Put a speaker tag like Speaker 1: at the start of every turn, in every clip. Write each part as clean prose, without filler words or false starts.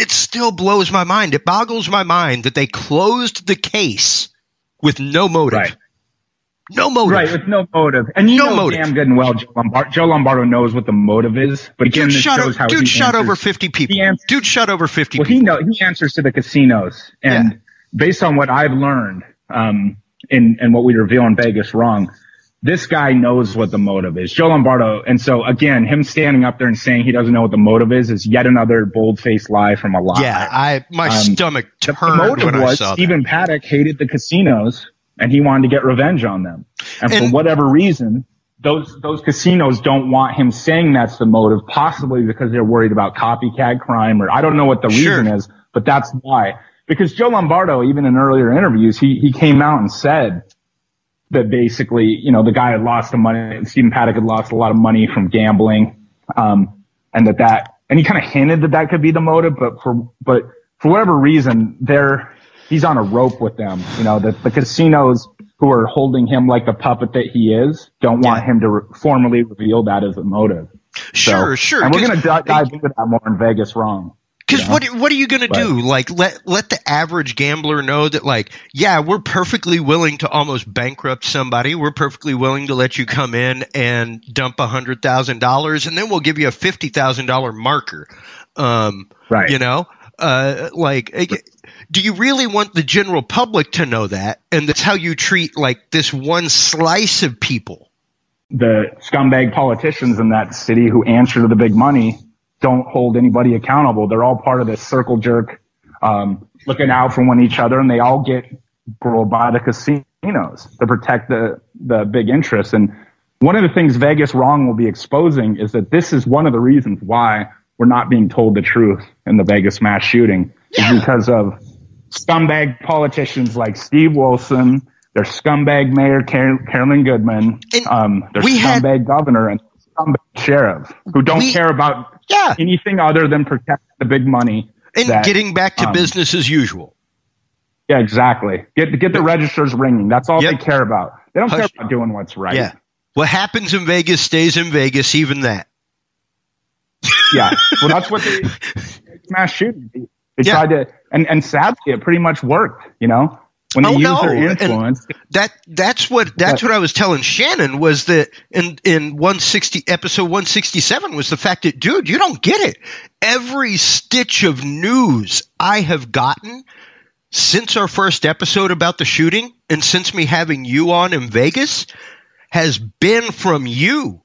Speaker 1: it still blows my mind. It boggles my mind that they closed the case with no motive.
Speaker 2: Right.
Speaker 1: No motive.
Speaker 2: Right, with no motive. And you know damn good and well Joe Lombardo knows what the motive is. But again, this shows how
Speaker 1: dude shot over 50 people. Dude shot over 50 people.
Speaker 2: He answers to the casinos. And based on what I've learned, and what we reveal in Vegas wrong, this guy knows what the motive is. Joe Lombardo. And so again, him standing up there and saying he doesn't know what the motive is yet another bold-faced lie from a lie.
Speaker 1: Yeah, my stomach turned when I saw that.
Speaker 2: Stephen Paddock hated the casinos and he wanted to get revenge on them. And for whatever reason, those casinos don't want him saying that's the motive, possibly because they're worried about copycat crime, or I don't know what the reason is, but that's why. Because Joe Lombardo, even in earlier interviews, he came out and said that basically, you know, the guy had lost the money, Stephen Paddock had lost a lot of money from gambling, and he kind of hinted that could be the motive, but for whatever reason, he's on a rope with them. You know, the casinos who are holding him like the puppet that he is don't want him to formally reveal that as a motive.
Speaker 1: Sure.
Speaker 2: And we're going to dive into that more in Vegas wrong.
Speaker 1: Because what are you going to do? Like, let the average gambler know that, like, yeah, we're perfectly willing to almost bankrupt somebody. We're perfectly willing to let you come in and dump $100,000, and then we'll give you a $50,000 marker.
Speaker 2: Right.
Speaker 1: You know, do you really want the general public to know that? And that's how you treat, like, this one slice of people.
Speaker 2: The scumbag politicians in that city who answer to the big money don't hold anybody accountable. They're all part of this circle jerk, looking out for each other, and they all get brought by the casinos to protect the big interests. And one of the things Vegas Wrong will be exposing is that this is one of the reasons why we're not being told the truth in the Vegas mass shooting, is because of scumbag politicians like Steve Wilson, their scumbag mayor Carolyn Goodman, their scumbag governor, and scumbag sheriff who don't care about anything other than protecting the big money
Speaker 1: and getting back to business as usual.
Speaker 2: Yeah, exactly. Get the registers ringing. That's all they care about. They don't care about doing what's right.
Speaker 1: Yeah. What happens in Vegas stays in Vegas, even that.
Speaker 2: Yeah. Well, that's what they mass shooting. They tried to, and sadly, it pretty much worked. You know, when they use their influence.
Speaker 1: That's what I was telling Shannon, was that in episode 167 was the fact that, dude, you don't get it. Every stitch of news I have gotten since our first episode about the shooting, and since me having you on in Vegas, has been from you.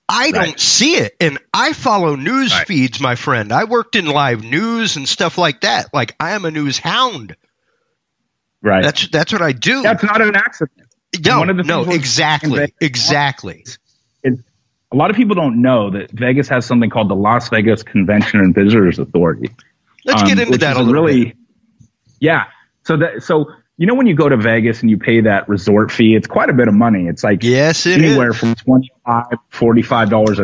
Speaker 1: I don't see it. And I follow news feeds, my friend. I worked in live news and stuff like that. Like, I am a news hound.
Speaker 2: Right.
Speaker 1: That's what I do.
Speaker 2: That's not an accident.
Speaker 1: No, exactly.
Speaker 2: A lot of people don't know that Vegas has something called the Las Vegas Convention and Visitors Authority.
Speaker 1: Let's get into that a little bit.
Speaker 2: Yeah. So you know, when you go to Vegas and you pay that resort fee, it's quite a bit of money. It's like anywhere from $25, $45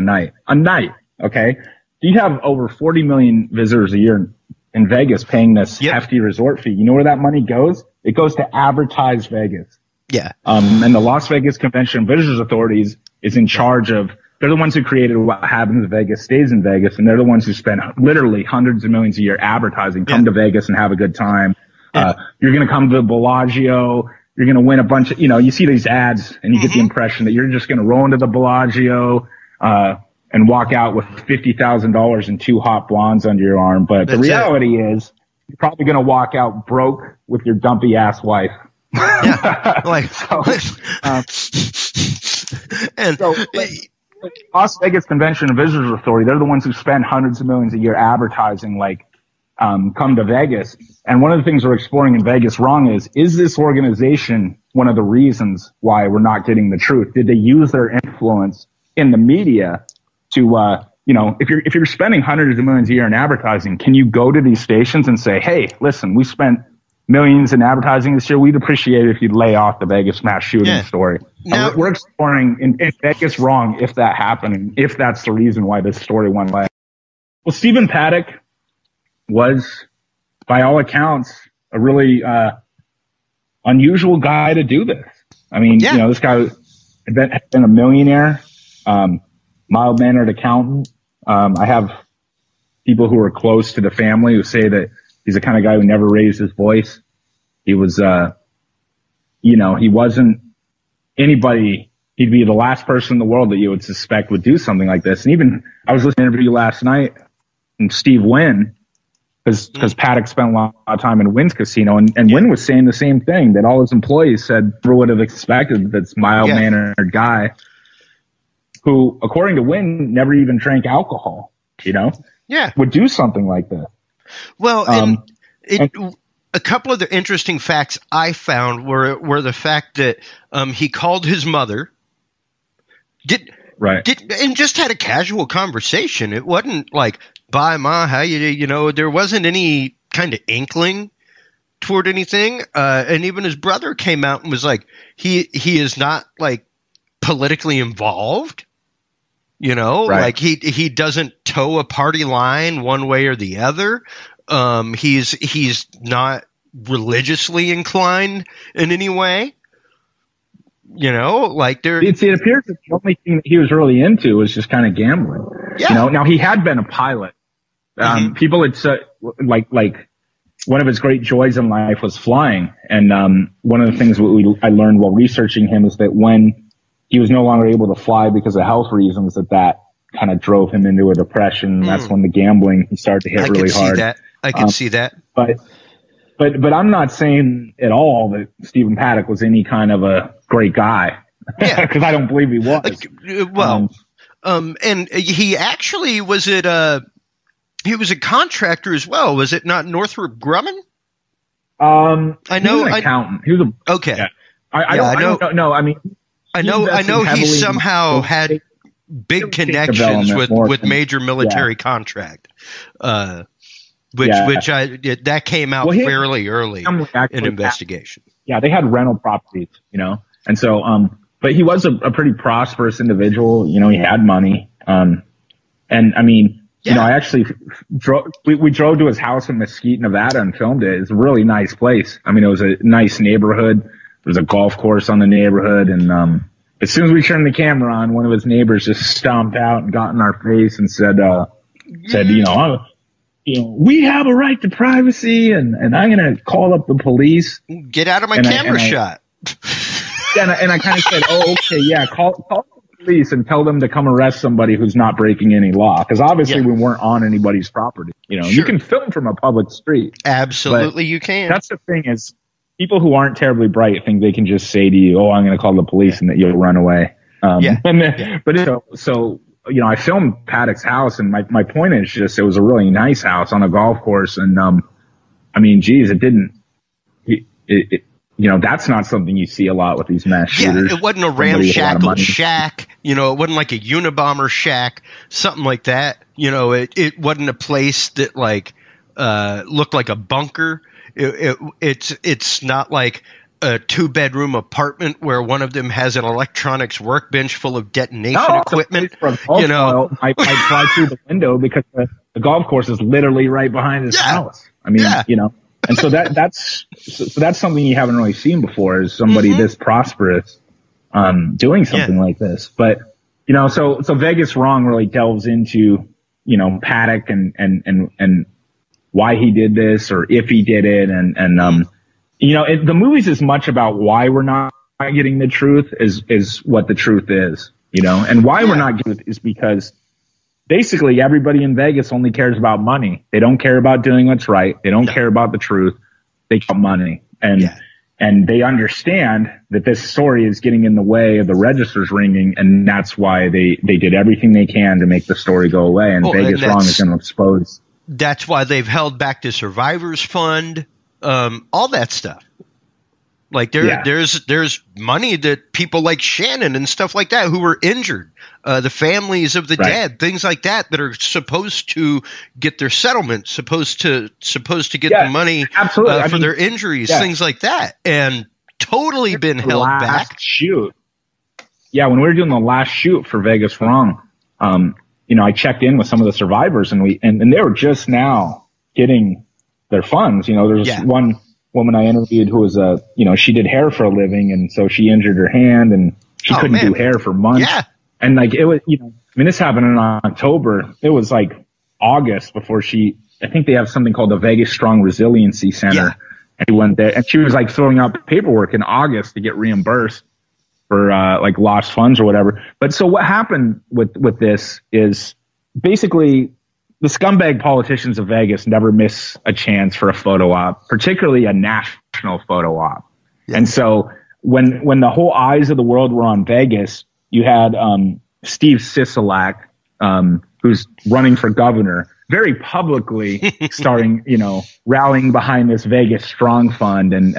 Speaker 2: a night. Okay. You have over 40 million visitors a year in Vegas paying this hefty resort fee. You know where that money goes? It goes to advertise Vegas.
Speaker 1: Yeah.
Speaker 2: And the Las Vegas Convention and Visitors Authority is in charge of, they're the ones who created what happens in Vegas stays in Vegas. And they're the ones who spend literally hundreds of millions a year advertising, come to Vegas and have a good time. You're going to come to the Bellagio. You're going to win a bunch of, you see these ads and you get the impression that you're just going to roll into the Bellagio, and walk out with $50,000 and 2 hot blondes under your arm. But the reality is you're probably going to walk out broke with your dumpy ass wife. Las Vegas Convention and Visitors Authority, they're the ones who spend hundreds of millions a year advertising, like, come to Vegas. And one of the things we're exploring in Vegas Wrong is this organization one of the reasons why we're not getting the truth? Did they use their influence in the media to, if you're spending hundreds of millions a year in advertising, can you go to these stations and say, hey, listen, we spent millions in advertising this year. We'd appreciate it if you'd lay off the Vegas mass shooting story. Now, we're exploring in Vegas Wrong if that happened and if that's the reason why this story went away. Well, Stephen Paddock was, by all accounts, a really unusual guy to do this. I mean, this guy had been a millionaire, mild-mannered accountant. I have people who are close to the family who say that he's the kind of guy who never raised his voice. He was, you know, he wasn't anybody. He'd be the last person in the world that you would suspect would do something like this. And even I was listening to an interview last night from Steve Wynn, because Paddock spent a lot of time in Wynn's casino, and Wynn was saying the same thing, that all his employees said never would have expected this mild-mannered guy who, according to Wynn, never even drank alcohol, you know, would do something like that.
Speaker 1: Well, a couple of the interesting facts I found were the fact that he called his mother, and just had a casual conversation. It wasn't like, "Bye, Ma, how you know?" There wasn't any kind of inkling toward anything. And even his brother came out and was like, he is not like politically involved. You know, like he doesn't toe a party line one way or the other. He's not religiously inclined in any way. You know, like there.
Speaker 2: It appears that the only thing that he was really into was just kind of gambling. Yeah. You know, now he had been a pilot. People had said like one of his great joys in life was flying, and one of the things I learned while researching him is that when he was no longer able to fly because of health reasons, that kind of drove him into a depression. And that's when the gambling started to hit really hard.
Speaker 1: I can see that.
Speaker 2: But I'm not saying at all that Stephen Paddock was any kind of a great guy. Yeah. Because I don't believe he was.
Speaker 1: And he actually was he was a contractor as well. Was it not Northrop Grumman?
Speaker 2: I know. He was an accountant. He was
Speaker 1: okay.
Speaker 2: Yeah. I don't know. I mean,
Speaker 1: I know he somehow had big connections with major military contract, which that came out fairly early in investigation.
Speaker 2: Yeah, they had rental properties, you know, and so but he was a pretty prosperous individual. You know, he had money, and I mean. You know, I actually we drove to his house in Mesquite, Nevada and filmed it. It's a really nice place. I mean, it was a nice neighborhood. There was a golf course on the neighborhood. And, as soon as we turned the camera on, one of his neighbors just stomped out and got in our face and said, you know, we have a right to privacy and I'm going to call up the police.
Speaker 1: Get out of my camera shot.
Speaker 2: And I kind of said, oh, okay. Yeah. Call police and tell them to come arrest somebody who's not breaking any law, because obviously we weren't on anybody's property. You know, you can film from a public street.
Speaker 1: Absolutely, you can.
Speaker 2: That's the thing, is people who aren't terribly bright think they can just say to you, "Oh, I'm going to call the police," and that you'll run away. But so you know, I filmed Paddock's house, and my point is just it was a really nice house on a golf course, and I mean, geez, you know, that's not something you see a lot with these mass shooters.
Speaker 1: Yeah, it wasn't a ramshackle shack. You know, it wasn't like a Unabomber shack, something like that. You know, it wasn't a place that like looked like a bunker. It's not like a 2-bedroom apartment where one of them has an electronics workbench full of detonation equipment. You know,
Speaker 2: I fly through the window because the golf course is literally right behind his house. I mean, you know. And so that's something you haven't really seen before, is somebody this prosperous, doing something like this. But, you know, so Vegas Wrong really delves into, you know, Paddock and why he did this, or if he did it. And you know, the movie's as much about why we're not getting the truth is what the truth is, you know, and why we're not getting it is because basically everybody in Vegas only cares about money. They don't care about doing what's right. They don't care about the truth. They care about money. And they understand that this story is getting in the way of the registers ringing, and that's why they did everything they can to make the story go away. And Vegas Wrong is going to expose.
Speaker 1: That's why they've held back the Survivors Fund, all that stuff. Like there's money that people like Shannon and stuff like that who were injured, the families of the dead, things like that are supposed to get their settlement, supposed to get the money for their injuries, things like that, and totally been held back.
Speaker 2: Shoot. Yeah, when we were doing the last shoot for Vegas Wrong, you know, I checked in with some of the survivors, and they were just now getting their funds. You know, there's one woman I interviewed who was you know, she did hair for a living, and so she injured her hand and she couldn't do hair for months. Yeah. And like it was, you know, I mean, this happened in October. It was like August before I think they have something called the Vegas Strong Resiliency Center.
Speaker 1: Yeah.
Speaker 2: And he went there, and she was like filling out paperwork in August to get reimbursed for like lost funds or whatever. But so what happened with this is basically the scumbag politicians of Vegas never miss a chance for a photo op, particularly a national photo op. Yeah. And so when the whole eyes of the world were on Vegas, you had Steve Sisolak, who's running for governor, very publicly starting, rallying behind this Vegas Strong Fund. And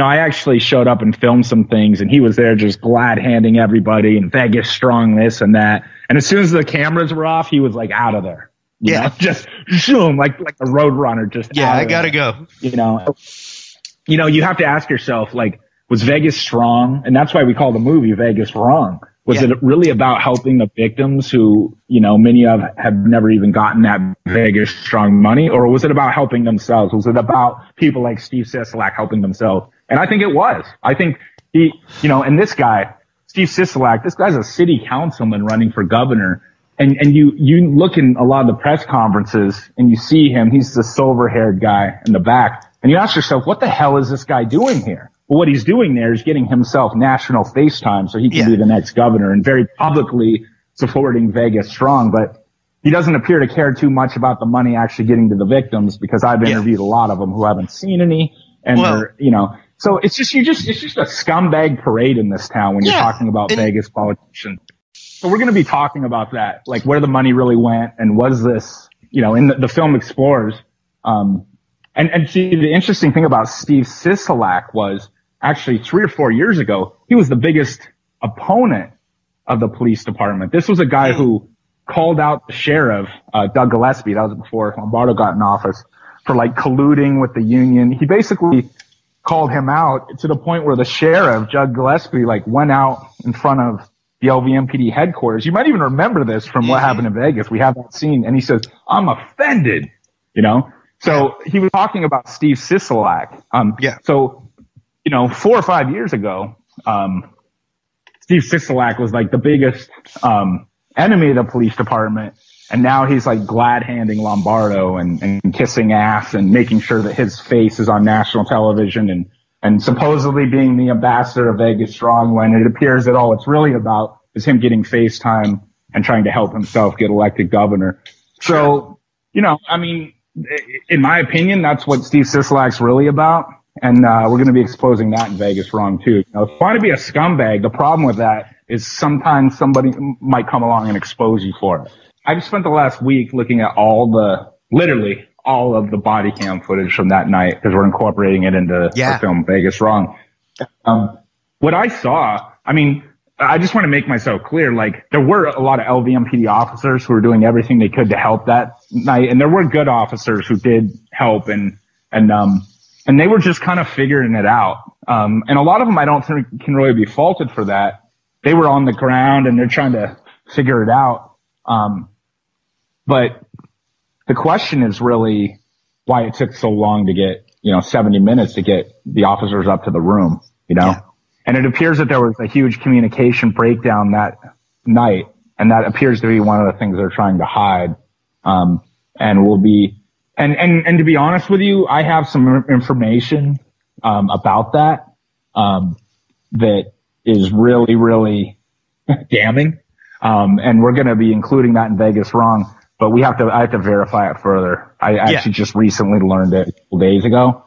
Speaker 2: I actually showed up and filmed some things, and he was there just glad handing everybody and Vegas Strong this and that. And as soon as the cameras were off, he was like out of there. You know, just zoom, like a road runner, just
Speaker 1: I gotta go.
Speaker 2: You have to ask yourself, like, was Vegas Strong? And that's why we call the movie Vegas Wrong. Was it really about helping the victims who, many of have never even gotten that Vegas Strong money? Or was it about helping themselves? Was it about people like Steve Sisolak helping themselves? And I think it was. I think he, and this guy, Steve Sisolak, this guy's a city councilman running for governor. And you look in a lot of the press conferences and you see him, he's the silver haired guy in the back. And you ask yourself, what the hell is this guy doing here? Well, what he's doing there is getting himself national face time so he can be the next governor, and very publicly supporting Vegas Strong. But he doesn't appear to care too much about the money actually getting to the victims, because I've interviewed a lot of them who haven't seen any. And they're, so it's just a scumbag parade in this town when you're talking about Vegas politicians. So we're going to be talking about that, like where the money really went, and was this, in the film explores. And see, the interesting thing about Steve Sisolak was, actually 3 or 4 years ago, he was the biggest opponent of the police department. This was a guy who called out the sheriff, Doug Gillespie, that was before Lombardo got in office, for like colluding with the union. He basically called him out to the point where the sheriff, Doug Gillespie, like went out in front of the LVMPD headquarters. You might even remember this from what happened in Vegas. We have that scene, and he says, "I'm offended," So he was talking about Steve Sisolak. So, 4 or 5 years ago, Steve Sisolak was like the biggest enemy of the police department. And now he's like glad handing Lombardo and kissing ass and making sure that his face is on national television and supposedly being the ambassador of Vegas Strong, when it appears that all it's really about is him getting face time and trying to help himself get elected governor. So, in my opinion, that's what Steve Sisolak's really about. And we're going to be exposing that in Vegas Wrong, too. If you want to be a scumbag, the problem with that is sometimes somebody might come along and expose you for it. I've spent the last week looking at literally all of the body cam footage from that night, because we're incorporating it into the film Vegas Wrong. What I saw, I just want to make myself clear, like, there were a lot of LVMPD officers who were doing everything they could to help that night, and there were good officers who did help, and they were just kind of figuring it out. And a lot of them I don't think can really be faulted for that. They were on the ground and they're trying to figure it out. But the question is really why it took so long to get, 70 minutes to get the officers up to the room, And it appears that there was a huge communication breakdown that night, and that appears to be one of the things they're trying to hide. And will be, and to be honest with you, I have some information, about that, that is really, really damning. And we're going to be including that in Vegas Wrong, but I have to verify it further. I actually just recently learned it a couple days ago.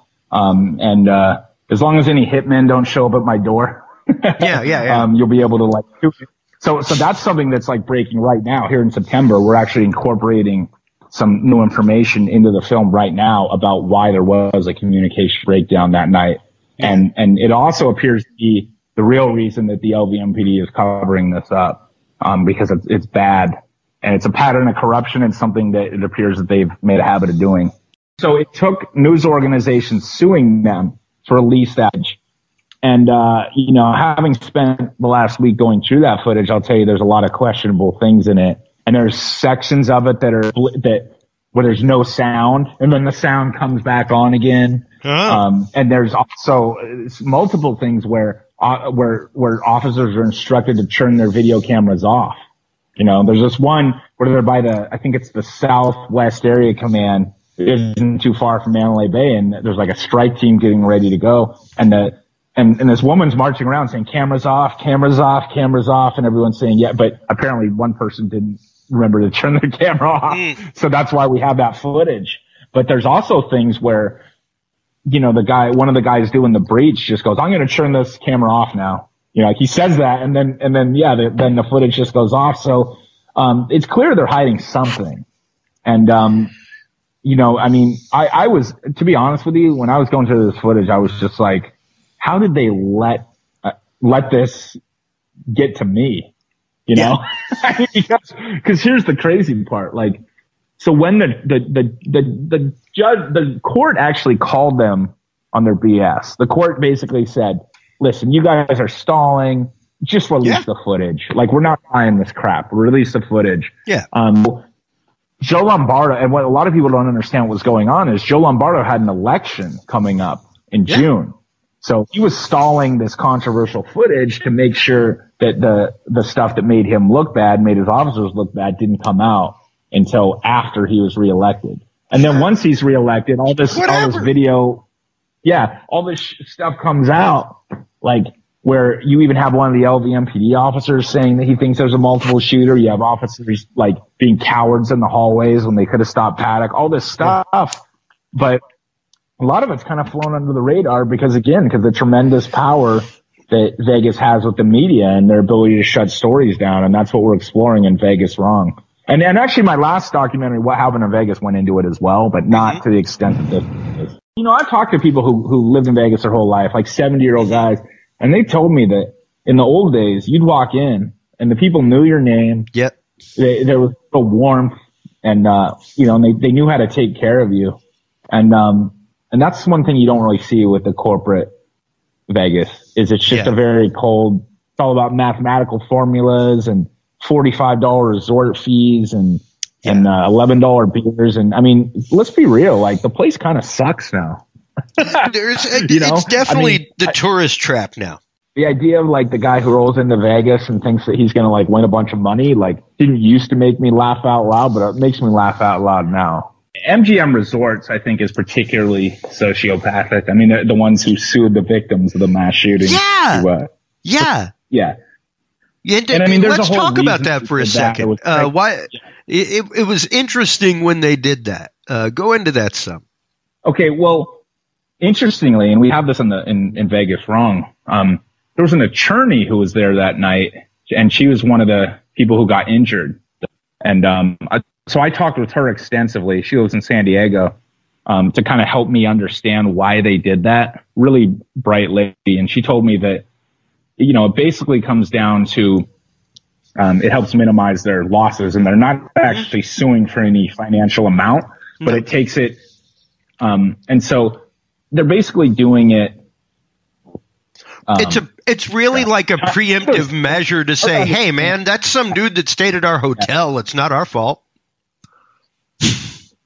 Speaker 2: As long as any hitmen don't show up at my door, you'll be able to do it. So that's something that's like breaking right now. Here in September, we're actually incorporating some new information into the film right now about why there was a communication breakdown that night. And it also appears to be the real reason that the LVMPD is covering this up, because it's bad, and it's a pattern of corruption, and something that it appears that they've made a habit of doing. So it took news organizations suing them to release that. And, having spent the last week going through that footage, I'll tell you there's a lot of questionable things in it. And there's sections of it where there's no sound, and then the sound comes back on again. And there's also multiple things where officers are instructed to turn their video cameras off. You know, there's this one where they're by I think it's the Southwest Area Command. It isn't too far from Mandalay Bay, and there's like a strike team getting ready to go, and this woman's marching around saying cameras off, cameras off, cameras off, and everyone's saying yeah, but apparently one person didn't remember to turn the camera off, so that's why we have that footage. But there's also things where, you know, one of the guys doing the breach just goes, "I'm going to turn this camera off now." You know, like he says that, and then then the footage just goes off. So it's clear they're hiding something, and you know, I mean, I was, to be honest with you, when I was going through this footage, I was just like, how did they let this get to me? You know, because here's the crazy part. Like, so when the judge, the court actually called them on their BS. The court basically said, listen, you guys are stalling. Just release the footage. Like, we're not buying this crap. Release the footage.
Speaker 1: Yeah.
Speaker 2: Joe Lombardo, and what a lot of people don't understand what's going on is Joe Lombardo had an election coming up in June. So he was stalling this controversial footage to make sure that the stuff that made him look bad, made his officers look bad, didn't come out until after he was reelected. And then once he's reelected, all this video, all this stuff comes out, like where you even have one of the LVMPD officers saying that he thinks there's a multiple shooter. You have officers like being cowards in the hallways when they could have stopped Paddock, all this stuff. But a lot of it's kind of flown under the radar because the tremendous power that Vegas has with the media and their ability to shut stories down. And that's what we're exploring in Vegas Wrong. And actually my last documentary, What Happened in Vegas, went into it as well, but not to the extent that this is. You know, I've talked to people who lived in Vegas their whole life, like 70-year-old guys, and they told me that in the old days, you'd walk in and the people knew your name.
Speaker 1: Yep.
Speaker 2: There was a warmth and, you know, and they knew how to take care of you. And that's one thing you don't really see with the corporate Vegas is it's just a very cold, it's all about mathematical formulas and $45 resort fees and $11 beers. And I mean, let's be real. Like the place kind of sucks now.
Speaker 1: It's definitely the tourist trap now.
Speaker 2: The idea of like the guy who rolls into Vegas and thinks that he's going to like win a bunch of money, like didn't used to make me laugh out loud, but it makes me laugh out loud now. MGM Resorts, I think, is particularly sociopathic. I mean, they're the ones who sued the victims of the mass shooting. Yeah.
Speaker 1: And I mean, let's talk about that for a second. Why it was interesting when they did that. Go into that some.
Speaker 2: Okay, well, interestingly, and we have this in Vegas Wrong. There was an attorney who was there that night, and she was one of the people who got injured. And so I talked with her extensively. She lives in San Diego, to kind of help me understand why they did that. Really bright lady, and she told me that, you know, it basically comes down to it helps minimize their losses, and they're not actually suing for any financial amount, but it takes it. And so they're basically doing it.
Speaker 1: It's really like a preemptive measure to say, hey, man, that's some dude that stayed at our hotel. It's not our fault.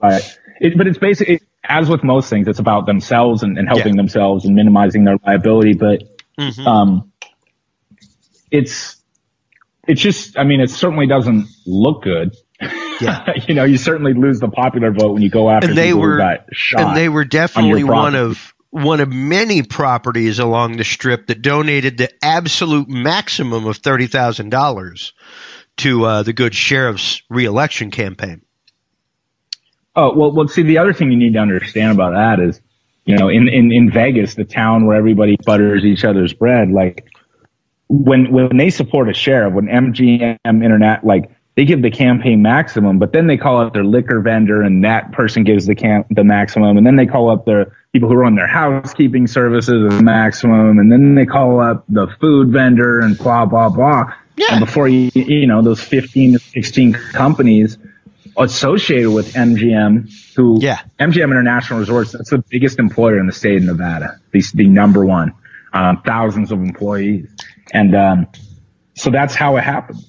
Speaker 2: But it's basically, as with most things, it's about themselves and helping themselves and minimizing their liability. But it's just, I mean, it certainly doesn't look good. Yeah. You know, you certainly lose the popular vote when you go after people who got shot.
Speaker 1: And they were definitely one of many properties along the Strip that donated the absolute maximum of $30,000 to the good sheriff's reelection campaign.
Speaker 2: Oh, well, see, the other thing you need to understand about that is, you know, in Vegas, the town where everybody butters each other's bread, like when they support a sheriff, when MGM Internet, like they give the campaign maximum, but then they call up their liquor vendor and that person gives the maximum. And then they call up their people who run their housekeeping services the maximum. And then they call up the food vendor and blah, blah, blah. Yeah. And before you know, those 15 to 16 companies associated with MGM, MGM International Resorts, that's the biggest employer in the state of Nevada, the number one, thousands of employees. And so that's how it happens.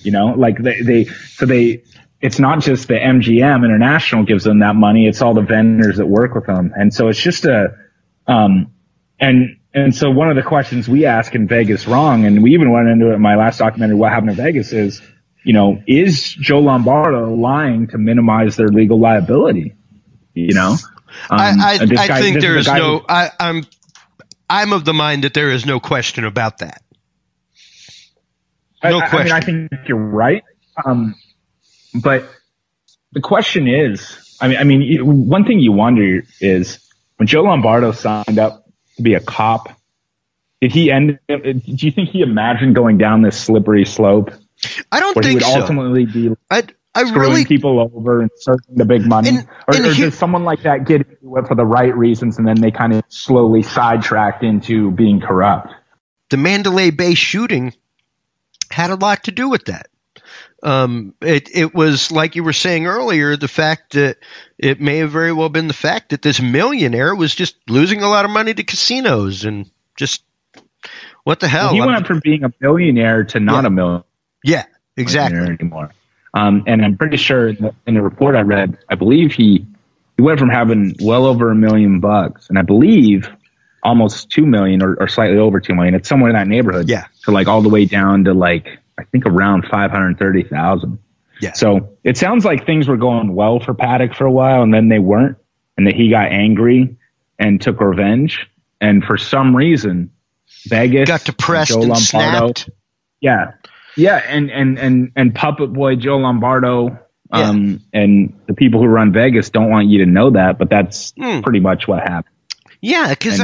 Speaker 2: You know, like it's not just the MGM International gives them that money, it's all the vendors that work with them. And so it's just and so one of the questions we ask in Vegas Wrong, and we even went into it in my last documentary, What Happened in Vegas, is you know, is Joe Lombardo lying to minimize their legal liability? You know,
Speaker 1: I think there is no. I'm of the mind that there is no question about that. No question.
Speaker 2: I think you're right. But the question is, one thing you wonder is when Joe Lombardo signed up to be a cop, do you think he imagined going down this slippery slope?
Speaker 1: I don't
Speaker 2: where
Speaker 1: think
Speaker 2: he would ultimately be screwing people over and searching the big money? Or does someone like that get into it for the right reasons and then they kind of slowly sidetracked into being corrupt?
Speaker 1: The Mandalay Bay shooting had a lot to do with that. It was like you were saying earlier, the fact that it may have very well been the fact that this millionaire was just losing a lot of money to casinos and just what the hell?
Speaker 2: Well, he went from being a millionaire to not a millionaire.
Speaker 1: Yeah, exactly.
Speaker 2: Anymore. And I'm pretty sure in the report I read, I believe he went from having well over $1 million and I believe almost 2 million or slightly over 2 million. It's somewhere in that neighborhood.
Speaker 1: Yeah.
Speaker 2: To like all the way down to like, I think around 530,000.
Speaker 1: Yeah.
Speaker 2: So it sounds like things were going well for Paddock for a while and then they weren't, and that he got angry and took revenge. And for some reason, Vegas
Speaker 1: got depressed
Speaker 2: Joe
Speaker 1: and
Speaker 2: Lombardo,
Speaker 1: snapped.
Speaker 2: Yeah. Yeah. And Puppet Boy Joe Lombardo, and the people who run Vegas don't want you to know that, but that's pretty much what happened.
Speaker 1: Yeah, because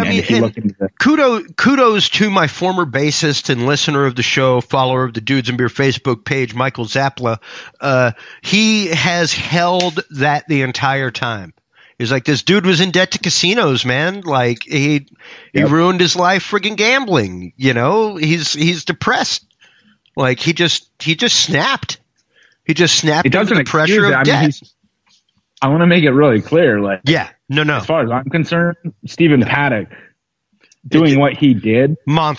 Speaker 1: kudos to my former bassist and listener of the show, follower of the Dudes and Beer Facebook page, Michael Zappla. He has held that the entire time. He's like, this dude was in debt to casinos, man. Like he ruined his life friggin' gambling. You know, he's depressed. Like he just snapped. He just snapped under the pressure of debt.
Speaker 2: I want to make it really clear. Like,
Speaker 1: no.
Speaker 2: As far as I'm concerned, Stephen Paddock doing what he did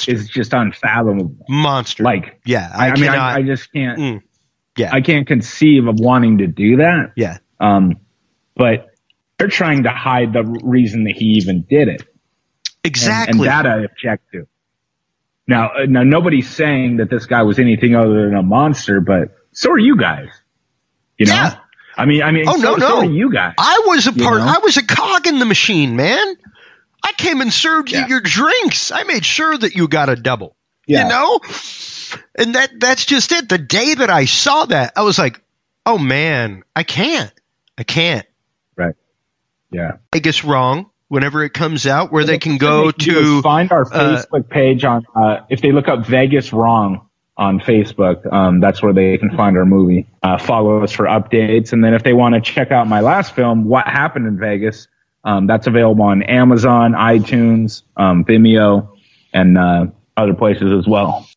Speaker 2: is just unfathomable.
Speaker 1: Monster.
Speaker 2: Like, I just can't.
Speaker 1: Yeah,
Speaker 2: I can't conceive of wanting to do that.
Speaker 1: Yeah.
Speaker 2: But they're trying to hide the reason that he even did it.
Speaker 1: Exactly.
Speaker 2: And that I object to. Now, nobody's saying that this guy was anything other than a monster, but so are you guys. You know? Yeah. I mean, so are you guys.
Speaker 1: I was I was a cog in the machine, man. I came and served you your drinks. I made sure that you got a double. Yeah. You know? And that's just it. The day that I saw that, I was like, oh man, I can't.
Speaker 2: Right. Yeah.
Speaker 1: Vegas Wrong, whenever it comes out, where they can go to
Speaker 2: find our Facebook page on if they look up Vegas Wrong on Facebook, that's where they can find our movie. Follow us for updates, and then if they want to check out my last film, What Happened in Vegas, that's available on Amazon, iTunes, Vimeo, and other places as well.